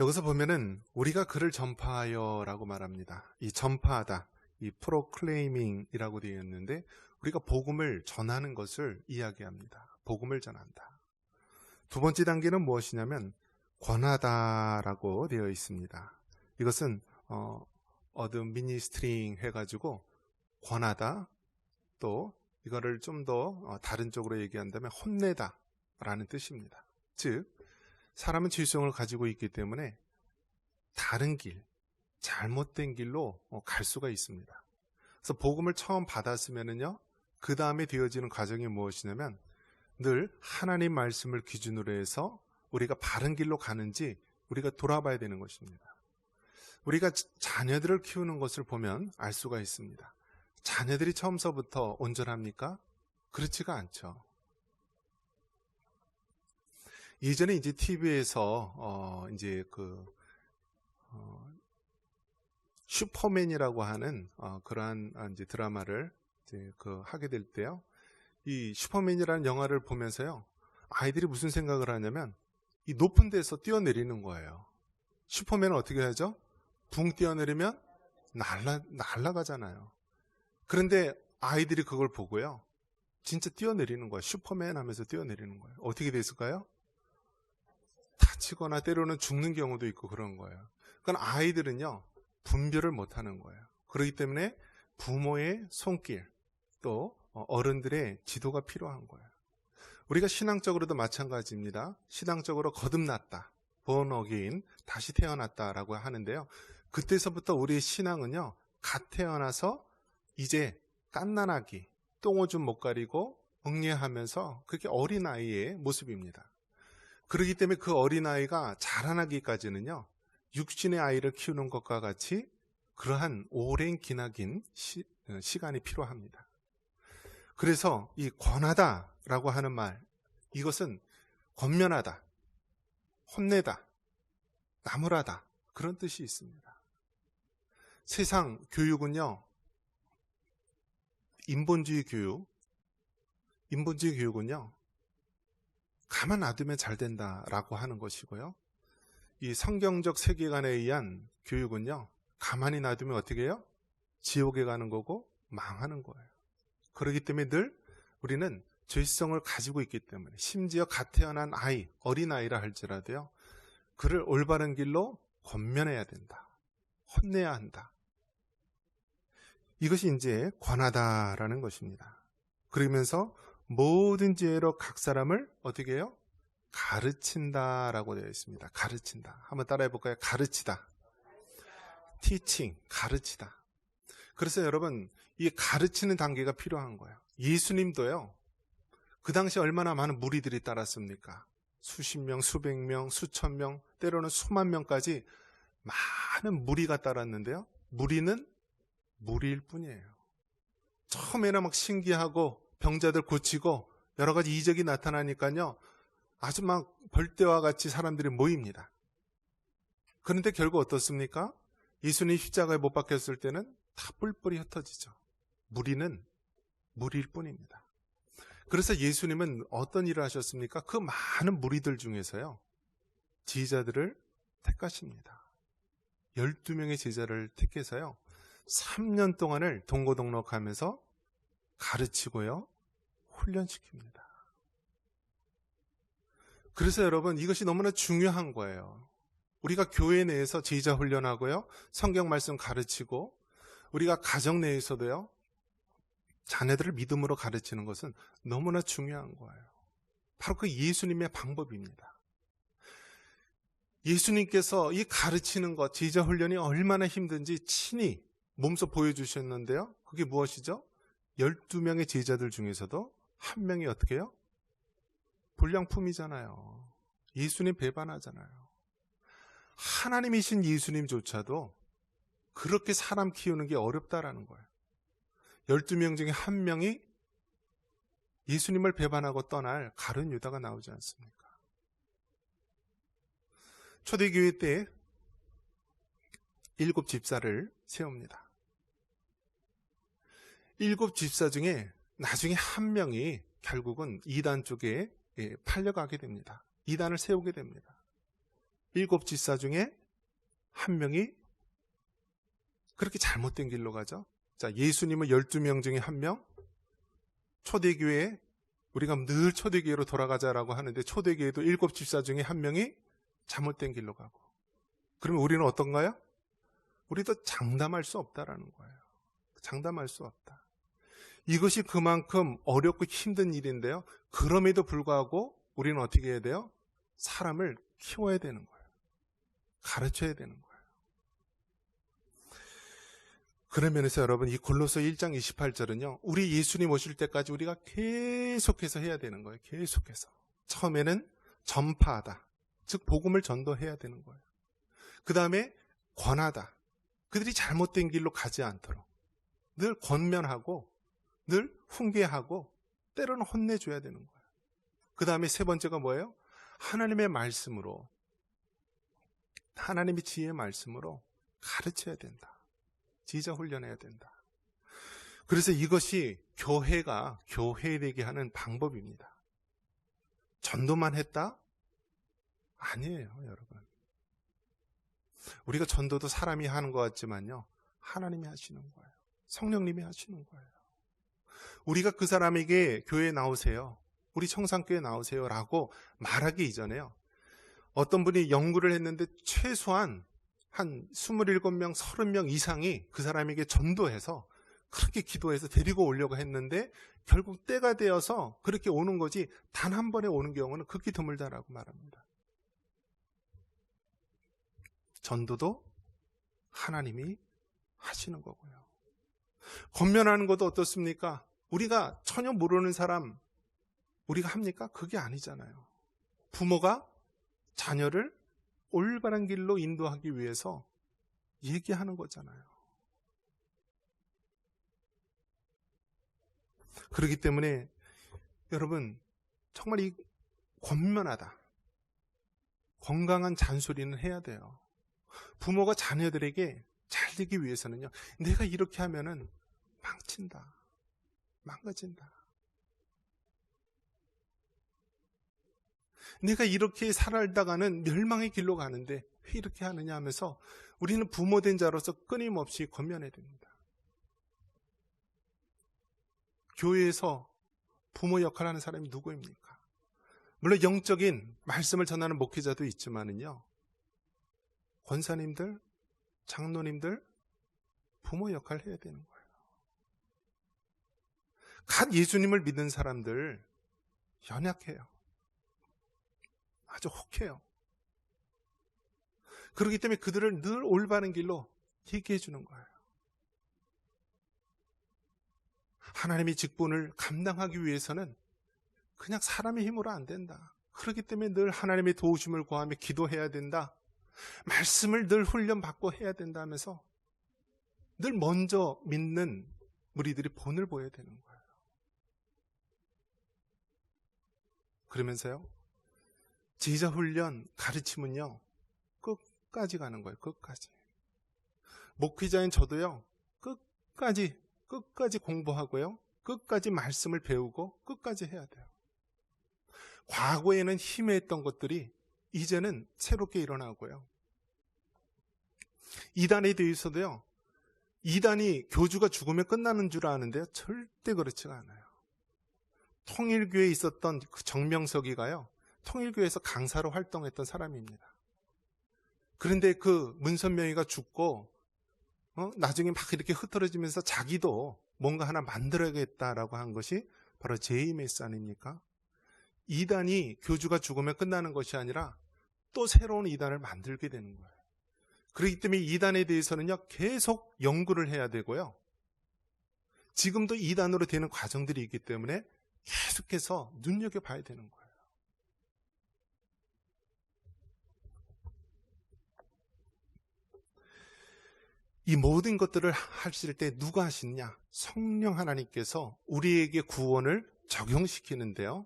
여기서 보면은 우리가 그를 전파하여라고 말합니다. 이 전파하다, 이 프로클레이밍이라고 되어 있는데 우리가 복음을 전하는 것을 이야기합니다. 복음을 전한다. 두 번째 단계는 무엇이냐면 권하다라고 되어 있습니다. 이것은 어드미니스트링 해가지고 권하다, 또 이거를 좀 더 다른 쪽으로 얘기한다면 혼내다 라는 뜻입니다. 즉 사람은 질성을 가지고 있기 때문에 다른 길, 잘못된 길로 갈 수가 있습니다. 그래서 복음을 처음 받았으면은요, 그 다음에 되어지는 과정이 무엇이냐면 늘 하나님 말씀을 기준으로 해서 우리가 바른 길로 가는지 우리가 돌아봐야 되는 것입니다. 우리가 자녀들을 키우는 것을 보면 알 수가 있습니다. 자녀들이 처음서부터 온전합니까? 그렇지가 않죠. 예전에 이제 TV에서 이제 슈퍼맨이라고 하는 그러한 이제 드라마를 이제 하게 될 때요, 이 슈퍼맨이라는 영화를 보면서요, 아이들이 무슨 생각을 하냐면 이 높은 데서 뛰어내리는 거예요. 슈퍼맨은 어떻게 하죠? 붕 뛰어내리면 날아가잖아요. 그런데 아이들이 그걸 보고요, 진짜 뛰어내리는 거예요. 슈퍼맨 하면서 뛰어내리는 거예요. 어떻게 됐을까요? 다치거나 때로는 죽는 경우도 있고 그런 거예요. 그러니까 아이들은요, 분별을 못하는 거예요. 그렇기 때문에 부모의 손길, 또 어른들의 지도가 필요한 거예요. 우리가 신앙적으로도 마찬가지입니다. 신앙적으로 거듭났다, born again, 다시 태어났다라고 하는데요, 그때서부터 우리의 신앙은요, 갓 태어나서 이제 갓난아기, 똥오줌 못 가리고 응애하면서 그게 어린아이의 모습입니다. 그렇기 때문에 그 어린아이가 자라나기까지는요, 육신의 아이를 키우는 것과 같이 그러한 오랜 기나긴 시간이 필요합니다. 그래서 이 권하다라고 하는 말, 이것은 권면하다, 혼내다, 나무라다, 그런 뜻이 있습니다. 세상 교육은요, 인본주의 교육은요, 가만 놔두면 잘 된다라고 하는 것이고요, 이 성경적 세계관에 의한 교육은요, 가만히 놔두면 어떻게 해요? 지옥에 가는 거고 망하는 거예요. 그렇기 때문에 늘 우리는 죄성을 가지고 있기 때문에, 심지어 갓 태어난 아이, 어린아이라 할지라도요, 그를 올바른 길로 권면해야 된다, 혼내야 한다. 이것이 이제 권하다라는 것입니다. 그러면서 모든 지혜로 각 사람을 어떻게 해요? 가르친다라고 되어 있습니다. 가르친다. 한번 따라해 볼까요? 가르치다. teaching, 가르치다. 그래서 여러분, 이 가르치는 단계가 필요한 거예요. 예수님도요, 그 당시 얼마나 많은 무리들이 따랐습니까? 수십 명, 수백 명, 수천 명, 때로는 수만 명까지 많은 무리가 따랐는데요, 무리는 무리일 뿐이에요. 처음에는 막 신기하고 병자들 고치고 여러 가지 이적이 나타나니까요, 아주 막 벌떼와 같이 사람들이 모입니다. 그런데 결국 어떻습니까? 예수님 십자가에 못 박혔을 때는 다 뿔뿔이 흩어지죠. 무리는 무리일 뿐입니다. 그래서 예수님은 어떤 일을 하셨습니까? 그 많은 무리들 중에서요, 제자들을 택하십니다. 12명의 제자를 택해서요, 3년 동안을 동고동락하면서 가르치고요, 훈련시킵니다. 그래서 여러분, 이것이 너무나 중요한 거예요. 우리가 교회 내에서 제자 훈련하고요, 성경 말씀 가르치고, 우리가 가정 내에서도요, 자녀들을 믿음으로 가르치는 것은 너무나 중요한 거예요. 바로 그 예수님의 방법입니다. 예수님께서 이 가르치는 것, 제자 훈련이 얼마나 힘든지 친히 몸소 보여주셨는데요, 그게 무엇이죠? 12명의 제자들 중에서도 한 명이 어떻게 해요? 불량품이잖아요. 예수님 배반하잖아요. 하나님이신 예수님조차도 그렇게 사람 키우는 게 어렵다라는 거예요. 12명 중에 한 명이 예수님을 배반하고 떠날 가룟 유다가 나오지 않습니까? 초대교회 때 7 집사를 세웁니다. 7 집사 중에 나중에 한 명이 결국은 이단 쪽에 팔려가게 됩니다. 이단을 세우게 됩니다. 7 집사 중에 한 명이 그렇게 잘못된 길로 가죠. 자, 예수님은 12명 중에 한 명, 초대교회에 우리가 늘 초대교회로 돌아가자라고 하는데 초대교회도 7 집사 중에 한 명이 잘못된 길로 가고, 그러면 우리는 어떤가요? 우리도 장담할 수 없다라는 거예요. 장담할 수 없다. 이것이 그만큼 어렵고 힘든 일인데요. 그럼에도 불구하고 우리는 어떻게 해야 돼요? 사람을 키워야 되는 거예요. 가르쳐야 되는 거예요. 그런 면에서 여러분, 이 골로새 1장 28절은요, 우리 예수님 오실 때까지 우리가 계속해서 해야 되는 거예요. 계속해서. 처음에는 전파하다. 즉 복음을 전도해야 되는 거예요. 그 다음에 권하다. 그들이 잘못된 길로 가지 않도록 늘 권면하고 늘 훈계하고 때로는 혼내줘야 되는 거예요. 그 다음에 세 번째가 뭐예요? 하나님의 말씀으로, 하나님의 지혜의 말씀으로 가르쳐야 된다. 지휘자 훈련해야 된다. 그래서 이것이 교회가 교회되게 하는 방법입니다. 전도만 했다? 아니에요, 여러분. 우리가 전도도 사람이 하는 것 같지만요, 하나님이 하시는 거예요. 성령님이 하시는 거예요. 우리가 그 사람에게 교회에 나오세요, 우리 청산교회 나오세요 라고 말하기 이전에요, 어떤 분이 연구를 했는데 최소한 한 27명, 30명 이상이 그 사람에게 전도해서 그렇게 기도해서 데리고 오려고 했는데 결국 때가 되어서 그렇게 오는 거지, 단 한 번에 오는 경우는 극히 드물다라고 말합니다. 전도도 하나님이 하시는 거고요. 권면하는 것도 어떻습니까? 우리가 전혀 모르는 사람 우리가 합니까? 그게 아니잖아요. 부모가 자녀를 올바른 길로 인도하기 위해서 얘기하는 거잖아요. 그렇기 때문에 여러분, 정말 이 권면하다, 건강한 잔소리는 해야 돼요. 부모가 자녀들에게 잘 되기 위해서는요, 내가 이렇게 하면은 망친다, 망가진다, 내가 이렇게 살아가는 멸망의 길로 가는데 왜 이렇게 하느냐 하면서 우리는 부모된 자로서 끊임없이 권면해야 됩니다. 교회에서 부모 역할을 하는 사람이 누구입니까? 물론 영적인 말씀을 전하는 목회자도 있지만은요, 권사님들, 장로님들, 부모 역할을 해야 되는 거예요. 갓 예수님을 믿는 사람들 연약해요. 아주 혹해요. 그렇기 때문에 그들을 늘 올바른 길로 얘기해 주는 거예요. 하나님의 직분을 감당하기 위해서는 그냥 사람의 힘으로 안 된다. 그렇기 때문에 늘 하나님의 도우심을 구하며 기도해야 된다. 말씀을 늘 훈련받고 해야 된다 하면서 늘 먼저 믿는 무리들이 본을 보여야 되는 거예요. 그러면서요, 지휘자 훈련, 가르침은요, 끝까지 가는 거예요. 끝까지. 목회자인 저도요, 끝까지 공부하고요, 끝까지 말씀을 배우고 끝까지 해야 돼요. 과거에는 희미했던 것들이 이제는 새롭게 일어나고요. 이단에 대해서도요, 이단이 교주가 죽으면 끝나는 줄 아는데요, 절대 그렇지가 않아요. 통일교회에 있었던 그 정명석이가요, 통일교회에서 강사로 활동했던 사람입니다. 그런데 그 문선명이가 죽고 나중에 막 이렇게 흩어지면서 자기도 뭔가 하나 만들어야겠다라고 한 것이 바로 제이메스 아닙니까? 이단이 교주가 죽으면 끝나는 것이 아니라 또 새로운 이단을 만들게 되는 거예요. 그렇기 때문에 이단에 대해서는요, 계속 연구를 해야 되고요, 지금도 이단으로 되는 과정들이 있기 때문에 계속해서 눈여겨봐야 되는 거예요. 이 모든 것들을 하실 때 누가 하시느냐? 성령 하나님께서 우리에게 구원을 적용시키는데요.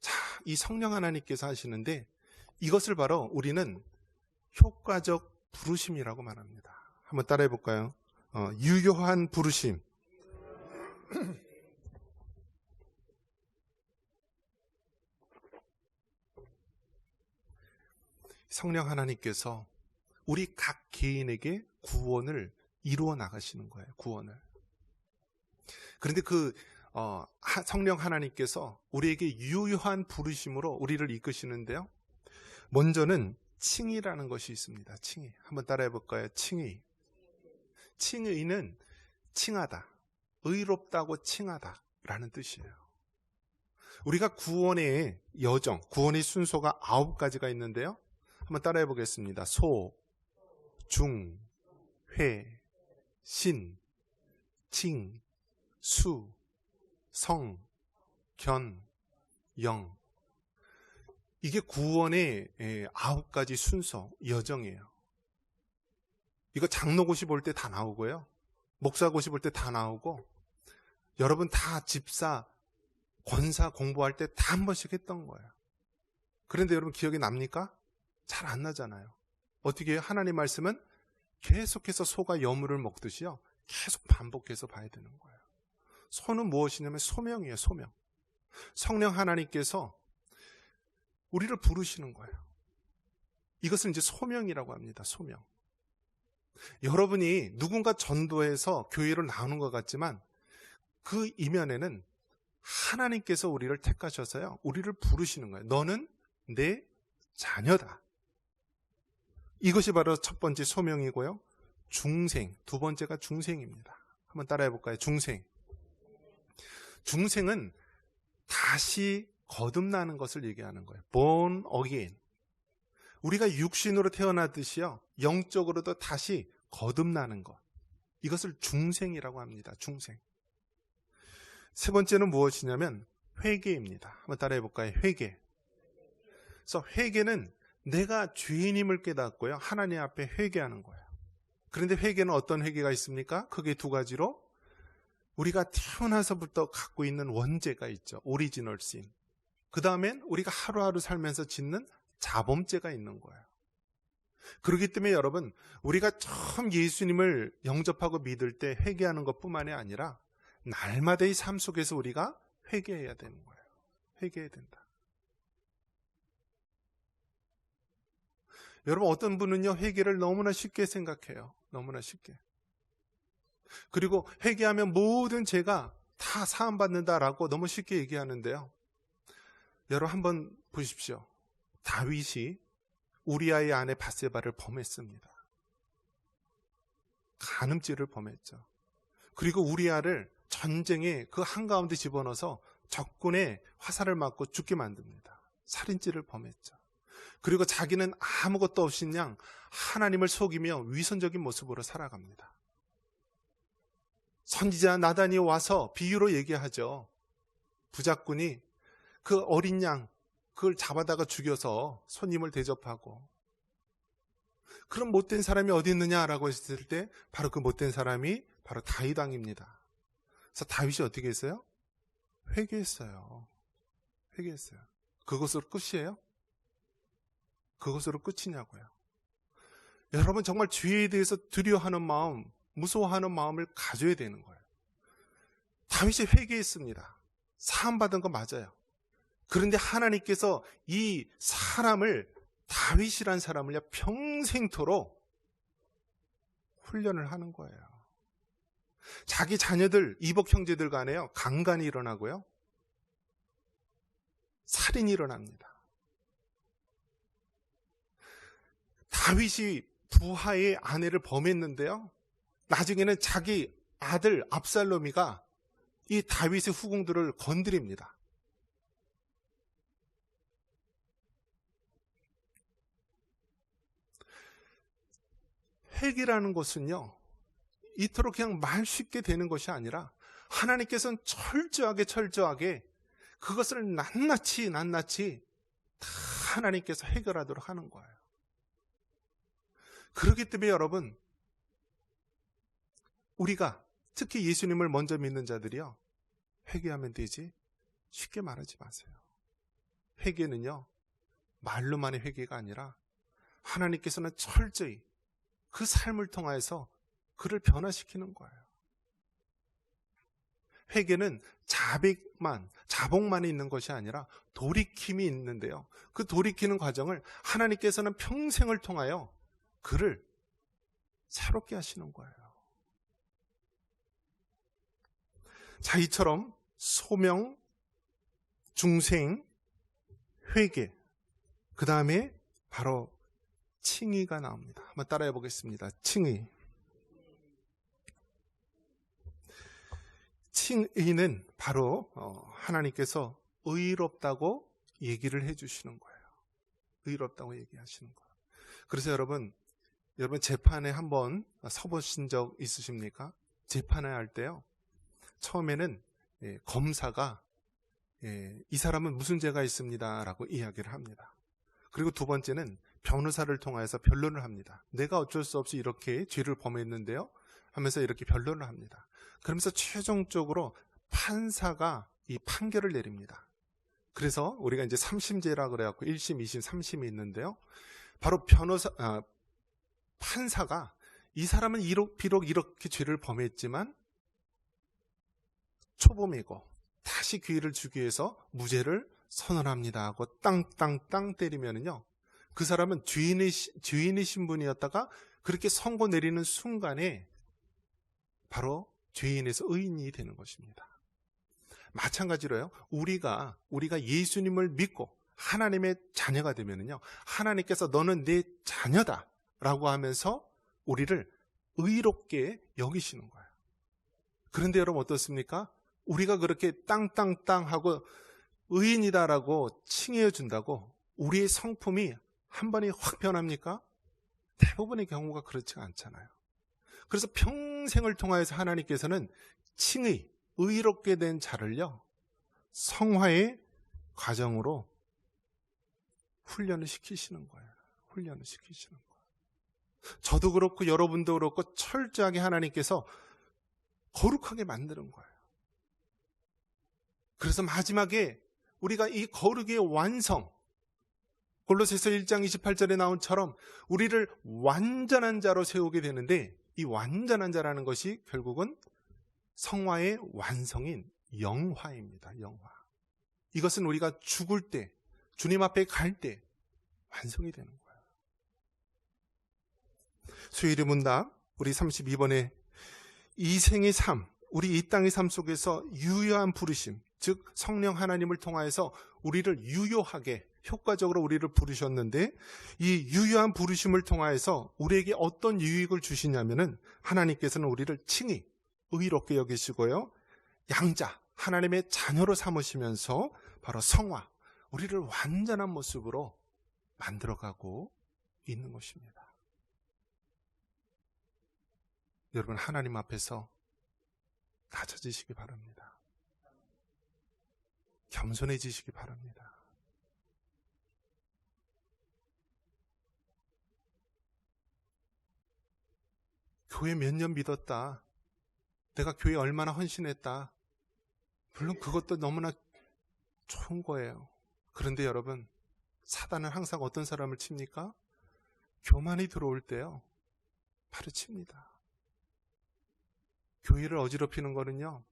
자, 이 성령 하나님께서 하시는데 이것을 바로 우리는 효과적 부르심이라고 말합니다. 한번 따라해 볼까요? 유효한 부르심. 성령 하나님께서 우리 각 개인에게 구원을 이루어 나가시는 거예요. 구원을. 그런데 성령 하나님께서 우리에게 유효한 부르심으로 우리를 이끄시는데요. 먼저는 칭의라는 것이 있습니다. 칭의. 한번 따라해 볼까요? 칭의. 칭의는 칭하다, 의롭다고 칭하다라는 뜻이에요. 우리가 구원의 여정, 구원의 순서가 9가지가 있는데요. 한번 따라해 보겠습니다. 소, 중, 회, 신, 칭, 수, 성, 견, 영. 이게 구원의 9가지 순서, 여정이에요. 이거 장로고시 볼 때 다 나오고요. 목사고시 볼 때 다 나오고, 여러분 다 집사, 권사 공부할 때 다 한 번씩 했던 거예요. 그런데 여러분 기억이 납니까? 잘 안 나잖아요. 어떻게 해요? 하나님 말씀은 계속해서 소가 여물을 먹듯이요. 계속 반복해서 봐야 되는 거예요. 소는 무엇이냐면 소명이에요. 소명. 성령 하나님께서 우리를 부르시는 거예요. 이것을 이제 소명이라고 합니다. 소명. 여러분이 누군가 전도해서 교회로 나오는 것 같지만 그 이면에는 하나님께서 우리를 택하셔서요. 우리를 부르시는 거예요. 너는 내 자녀다. 이것이 바로 첫 번째 소명이고요. 중생, 두 번째가 중생입니다. 한번 따라해 볼까요? 중생. 중생은 다시 거듭나는 것을 얘기하는 거예요. born again. 우리가 육신으로 태어나듯이요. 영적으로도 다시 거듭나는 것. 이것을 중생이라고 합니다. 중생. 세 번째는 무엇이냐면 회개입니다. 한번 따라해 볼까요? 회개. 그래서 회개는 내가 죄인임을 깨닫고요. 하나님 앞에 회개하는 거예요. 그런데 회개는 어떤 회개가 있습니까? 크게 두 가지로 우리가 태어나서부터 갖고 있는 원죄가 있죠. 오리지널 신. 그 다음엔 우리가 하루하루 살면서 짓는 자범죄가 있는 거예요. 그렇기 때문에 여러분, 우리가 처음 예수님을 영접하고 믿을 때 회개하는 것뿐만이 아니라 날마다의 삶 속에서 우리가 회개해야 되는 거예요. 회개해야 된다. 여러분, 어떤 분은요, 회개를 너무나 쉽게 생각해요. 너무나 쉽게. 그리고 회개하면 모든 죄가 다 사함받는다라고 너무 쉽게 얘기하는데요. 여러분 한번 보십시오. 다윗이 우리아의 아내 밧세바를 범했습니다. 간음죄를 범했죠. 그리고 우리아를 전쟁에 그 한가운데 집어넣어서 적군의 화살을 맞고 죽게 만듭니다. 살인죄를 범했죠. 그리고 자기는 아무것도 없이 그냥 하나님을 속이며 위선적인 모습으로 살아갑니다. 선지자 나단이 와서 비유로 얘기하죠. 부작꾼이 그 어린 양 그걸 잡아다가 죽여서 손님을 대접하고, 그럼 못된 사람이 어디 있느냐라고 했을 때 바로 그 못된 사람이 바로 다윗 왕입니다. 그래서 다윗이 어떻게 했어요? 회개했어요. 회개했어요. 그것으로 끝이에요? 그것으로 끝이냐고요. 여러분 정말 죄에 대해서 두려워하는 마음, 무서워하는 마음을 가져야 되는 거예요. 다윗이 회개했습니다. 사함받은 거 맞아요. 그런데 하나님께서 이 사람을, 다윗이란 사람을요, 평생토록 훈련을 하는 거예요. 자기 자녀들, 이복 형제들 간에요, 강간이 일어나고요, 살인이 일어납니다. 다윗이 부하의 아내를 범했는데요, 나중에는 자기 아들 압살롬이가 이 다윗의 후궁들을 건드립니다. 회개라는 것은요, 이토록 그냥 말 쉽게 되는 것이 아니라 하나님께서는 철저하게 그것을 낱낱이 다 하나님께서 해결하도록 하는 거예요. 그렇기 때문에 여러분, 우리가 특히 예수님을 먼저 믿는 자들이요, 회개하면 되지 쉽게 말하지 마세요. 회개는요, 말로만의 회개가 아니라 하나님께서는 철저히 그 삶을 통해서 그를 변화시키는 거예요. 회개는 자복만 있는 것이 아니라 돌이킴이 있는데요. 그 돌이키는 과정을 하나님께서는 평생을 통하여 그를 새롭게 하시는 거예요. 자, 이처럼 소명, 중생, 회개, 그 다음에 바로 칭의가 나옵니다. 한번 따라해 보겠습니다. 칭의. 칭의는 바로 하나님께서 의롭다고 얘기를 해주시는 거예요. 의롭다고 얘기하시는 거예요. 그래서 여러분 재판에 한번 서보신 적 있으십니까? 재판을 할 때요, 처음에는 검사가 이 사람은 무슨 죄가 있습니다 라고 이야기를 합니다. 그리고 두 번째는 변호사를 통해서 변론을 합니다. 내가 어쩔 수 없이 이렇게 죄를 범했는데요 하면서 이렇게 변론을 합니다. 그러면서 최종적으로 판사가 이 판결을 내립니다. 그래서 우리가 이제 3심제라 그래갖고 1심, 2심, 3심이 있는데요, 바로 판사가 이 사람은 비록 이렇게 죄를 범했지만 초범이고 다시 기회를 주기 위해서 무죄를 선언합니다 하고 땅땅땅 때리면은요, 그 사람은 죄인이신 분이었다가 그렇게 선고 내리는 순간에 바로 죄인에서 의인이 되는 것입니다. 마찬가지로요, 우리가 예수님을 믿고 하나님의 자녀가 되면은요, 하나님께서 너는 내 자녀다 라고 하면서 우리를 의롭게 여기시는 거예요. 그런데 여러분 어떻습니까? 우리가 그렇게 땅땅땅 하고 의인이다라고 칭해 준다고 우리의 성품이 한 번에 확 변합니까? 대부분의 경우가 그렇지가 않잖아요. 그래서 평생을 통하여서 하나님께서는 칭의, 의롭게 된 자를요, 성화의 과정으로 훈련을 시키시는 거예요. 훈련을 시키시는 거예요. 저도 그렇고 여러분도 그렇고 철저하게 하나님께서 거룩하게 만드는 거예요. 그래서 마지막에 우리가 이 거룩의 완성, 골로새서 1장 28절에 나온처럼 우리를 완전한 자로 세우게 되는데, 이 완전한 자라는 것이 결국은 성화의 완성인 영화입니다. 영화. 이것은 우리가 죽을 때, 주님 앞에 갈 때 완성이 되는 거예요. 수요일의 문답, 우리 32번에 이 생의 삶, 우리 이 땅의 삶 속에서 유효한 부르심, 즉 성령 하나님을 통하여서 우리를 유효하게, 효과적으로 우리를 부르셨는데, 이 유효한 부르심을 통하여서 우리에게 어떤 유익을 주시냐면은 하나님께서는 우리를 칭히 의롭게 여기시고요, 양자, 하나님의 자녀로 삼으시면서 바로 성화, 우리를 완전한 모습으로 만들어가고 있는 것입니다. 여러분, 하나님 앞에서 낮아지시기 바랍니다. 겸손해지시기 바랍니다. 교회 몇 년 믿었다, 내가 교회 얼마나 헌신했다, 물론 그것도 너무나 좋은 거예요. 그런데 여러분, 사단은 항상 어떤 사람을 칩니까? 교만이 들어올 때요, 바로 칩니다. 교회를 어지럽히는 거는요,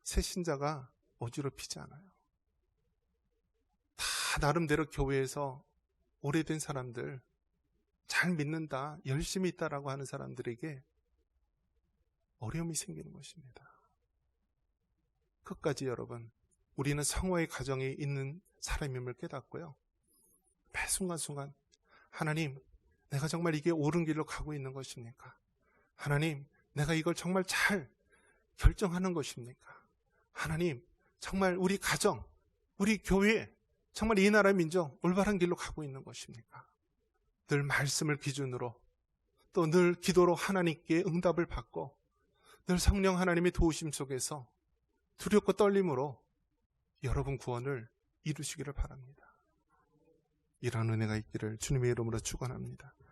새 신자가 어지럽히지 않아요. 다 나름대로 교회에서 오래된 사람들, 잘 믿는다, 열심히 있다라고 하는 사람들에게 어려움이 생기는 것입니다. 끝까지 여러분, 우리는 성화의 과정에 있는 사람임을 깨닫고요, 매 순간순간 하나님, 내가 정말 이게 옳은 길로 가고 있는 것입니까? 하나님, 내가 이걸 정말 잘 결정하는 것입니까? 하나님, 정말 우리 가정, 우리 교회, 정말 이 나라 민족 올바른 길로 가고 있는 것입니까? 늘 말씀을 기준으로, 또 늘 기도로 하나님께 응답을 받고, 늘 성령 하나님의 도우심 속에서 두렵고 떨림으로 여러분 구원을 이루시기를 바랍니다. 이런 은혜가 있기를 주님의 이름으로 축원합니다.